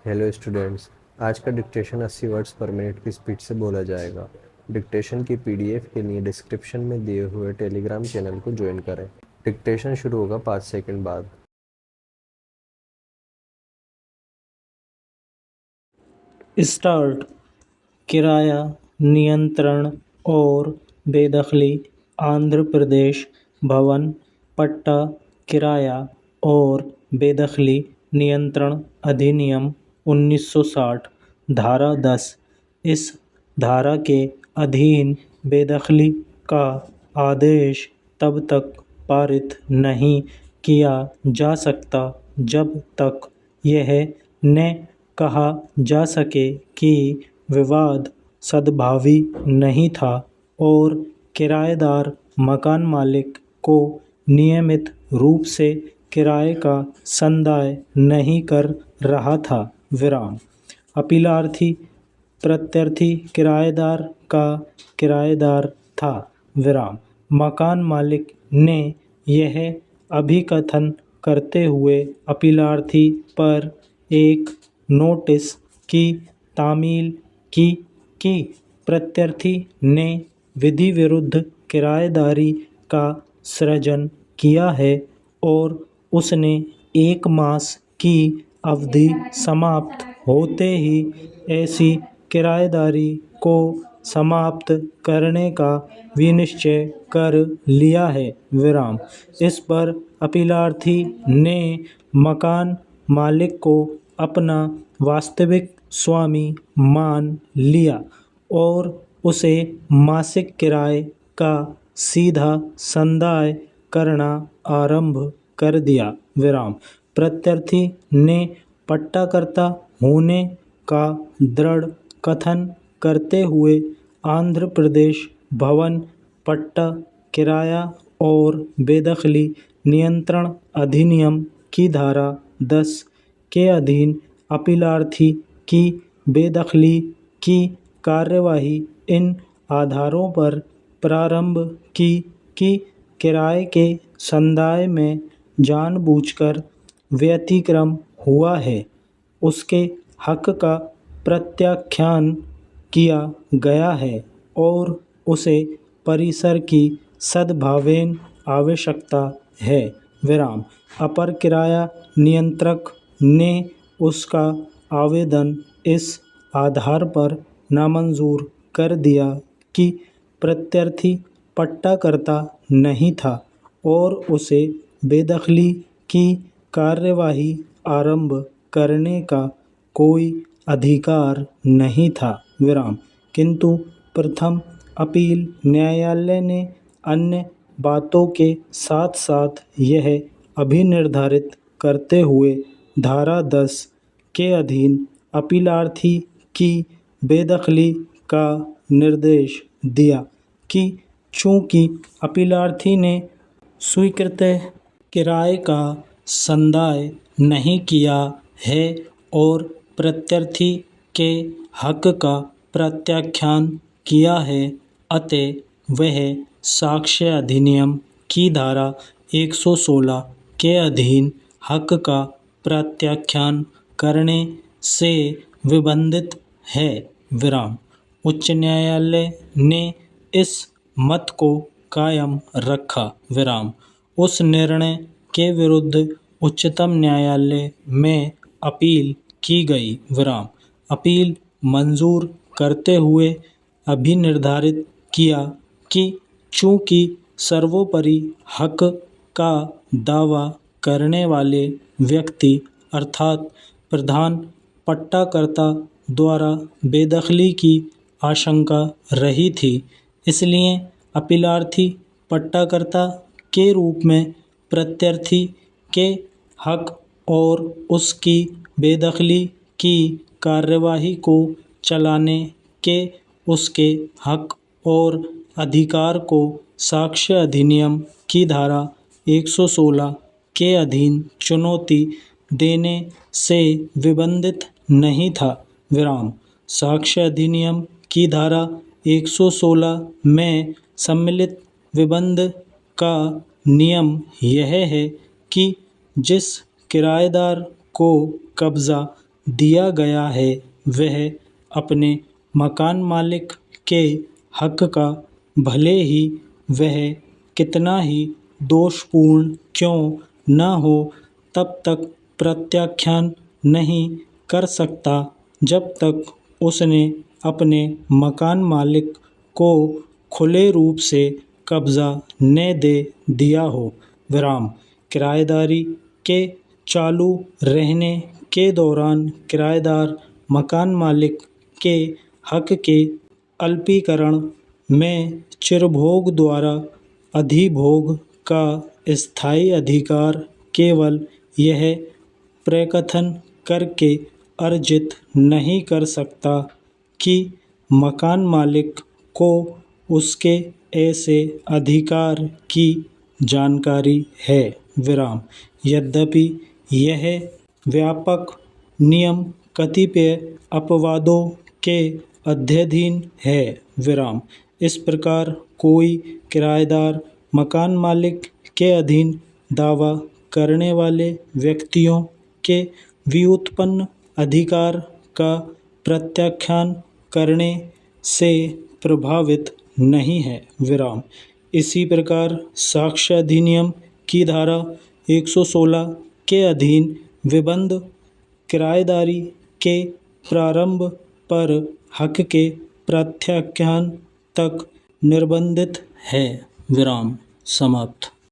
Hello students. आज का dictation 80 words पर मिनट की स्पीड से बोला जाएगा। डिक्टेशन की पीडीएफ के लिए डिस्क्रिप्शन में दिए हुए टेलीग्राम चैनल को ज्वाइन करें। डिक्टेशन शुरू होगा 5 सेकंड बाद। स्टार्ट। किराया नियंत्रण और बेदखली आंध्र प्रदेश भवन पट्टा किराया और बेदखली नियंत्रण अधिनियम 1960 धारा 10। इस धारा के अधीन बेदखली का आदेश तब तक पारित नहीं किया जा सकता जब तक यह न कहा जा सके कि विवाद सद्भावी नहीं था और किराएदार मकान मालिक को नियमित रूप से किराए का संदाय नहीं कर रहा था। विराम। अपीलार्थी प्रत्यर्थी किराएदार का किराएदार था। विराम। मकान मालिक ने यह अभिकथन करते हुए अपीलार्थी पर एक नोटिस की तामील की कि प्रत्यर्थी ने विधि विरुद्ध किराएदारी का सृजन किया है और उसने 1 मास की अवधि समाप्त होते ही ऐसी किराएदारी को समाप्त करने का विनिश्चय कर लिया है। विराम। इस पर अपीलार्थी ने मकान मालिक को अपना वास्तविक स्वामी मान लिया और उसे मासिक किराए का सीधा संदाय करना आरंभ कर दिया। विराम। प्रत्यर्थी ने पट्टाकर्ता होने का दृढ़ कथन करते हुए आंध्र प्रदेश भवन पट्टा किराया और बेदखली नियंत्रण अधिनियम की धारा 10 के अधीन अपीलार्थी की बेदखली की कार्यवाही इन आधारों पर प्रारंभ की कि किराए के संदाय में जानबूझकर व्यतिक्रम हुआ है, उसके हक का प्रत्याख्यान किया गया है और उसे परिसर की सद्भावनीय आवश्यकता है। विराम। अपर किराया नियंत्रक ने उसका आवेदन इस आधार पर नामंजूर कर दिया कि प्रत्यर्थी पट्टाकर्ता नहीं था और उसे बेदखली की कार्यवाही आरंभ करने का कोई अधिकार नहीं था। विराम। किंतु प्रथम अपील न्यायालय ने अन्य बातों के साथ साथ यह अभिनिर्धारित करते हुए धारा 10 के अधीन अपीलार्थी की बेदखली का निर्देश दिया कि चूंकि अपीलार्थी ने स्वीकृत किराए का संदाय नहीं किया है और प्रत्यर्थी के हक का प्रत्याख्यान किया है, अतः वह साक्ष्य अधिनियम की धारा 116 के अधीन हक का प्रत्याख्यान करने से विबंधित है। विराम। उच्च न्यायालय ने इस मत को कायम रखा। विराम। उस निर्णय के विरुद्ध उच्चतम न्यायालय में अपील की गई। विराम। अपील मंजूर करते हुए अभिनिर्धारित किया कि चूंकि सर्वोपरि हक का दावा करने वाले व्यक्ति अर्थात प्रधान पट्टाकर्ता द्वारा बेदखली की आशंका रही थी, इसलिए अपीलार्थी पट्टाकर्ता के रूप में प्रत्यर्थी के हक और उसकी बेदखली की कार्यवाही को चलाने के उसके हक और अधिकार को साक्ष्य अधिनियम की धारा 116 के अधीन चुनौती देने से विबंधित नहीं था। विराम। साक्ष्य अधिनियम की धारा 116 में सम्मिलित विबंध का नियम यह है कि जिस किराएदार को कब्जा दिया गया है वह अपने मकान मालिक के हक का भले ही वह कितना ही दोषपूर्ण क्यों न हो तब तक प्रत्याख्यान नहीं कर सकता जब तक उसने अपने मकान मालिक को खुले रूप से कब्जा न दे दिया हो। विराम। किराएदारी के चालू रहने के दौरान किराएदार मकान मालिक के हक के अल्पीकरण में चिरभोग द्वारा अधिभोग का स्थायी अधिकार केवल यह प्रकथन करके अर्जित नहीं कर सकता कि मकान मालिक को उसके ऐसे अधिकार की जानकारी है। विराम। यद्यपि यह व्यापक नियम कतिपय अपवादों के अध्ययन है। विराम। इस प्रकार कोई किराएदार मकान मालिक के अधीन दावा करने वाले व्यक्तियों के व्युत्पन्न अधिकार का प्रत्याख्यान करने से प्रभावित नहीं है। विराम। इसी प्रकार साक्ष्य अधिनियम की धारा 116 के अधीन विबंध किराएदारी के प्रारंभ पर हक के प्रत्याख्यान तक निर्बंधित है। विराम। समाप्त।